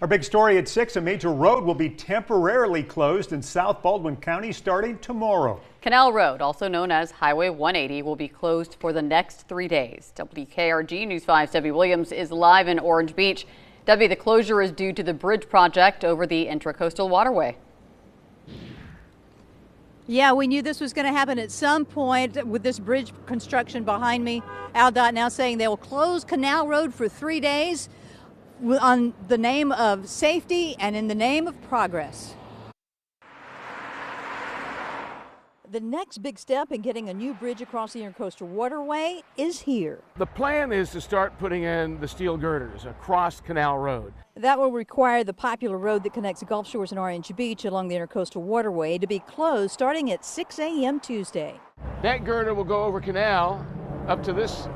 Our big story at 6, a major road will be temporarily closed in South Baldwin County starting tomorrow. Canal Road, also known as Highway 180, will be closed for the next 3 days. WKRG News 5's Debbie Williams is live in Orange Beach. Debbie, the closure is due to the bridge project over the Intracoastal Waterway. Yeah, we knew this was going to happen at some point with this bridge construction behind me. AlDOT now saying they will close Canal Road for 3 days on the name of safety and in the name of progress. The next big step in getting a new bridge across the Intracoastal Waterway is here. The plan is to start putting in the steel girders across Canal Road. That will require the popular road that connects Gulf Shores and Orange Beach along the Intracoastal Waterway to be closed starting at 6 a.m. Tuesday. That girder will go over canal up to this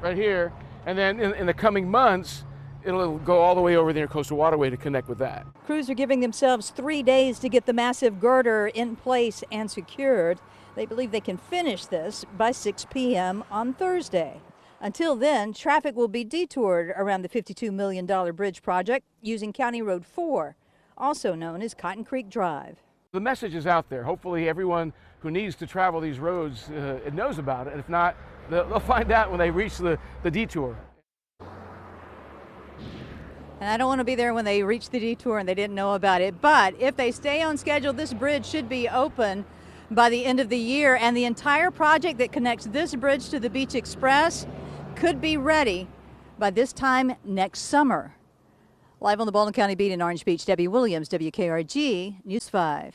right here, and then in the coming months, it'll go all the way over the Intracoastal Waterway to connect with that. Crews are giving themselves 3 days to get the massive girder in place and secured. They believe they can finish this by 6 p.m. on Thursday. Until then, traffic will be detoured around the $52 million bridge project using County Road 4, also known as Cotton Creek Drive. The message is out there. Hopefully everyone who needs to travel these roads knows about it. And if not, they'll find out when they reach the detour. And I don't want to be there when they reach the detour and they didn't know about it. But if they stay on schedule, this bridge should be open by the end of the year. And the entire project that connects this bridge to the Beach Express could be ready by this time next summer. Live on the Baldwin County Beat in Orange Beach, Debbie Williams, WKRG News 5.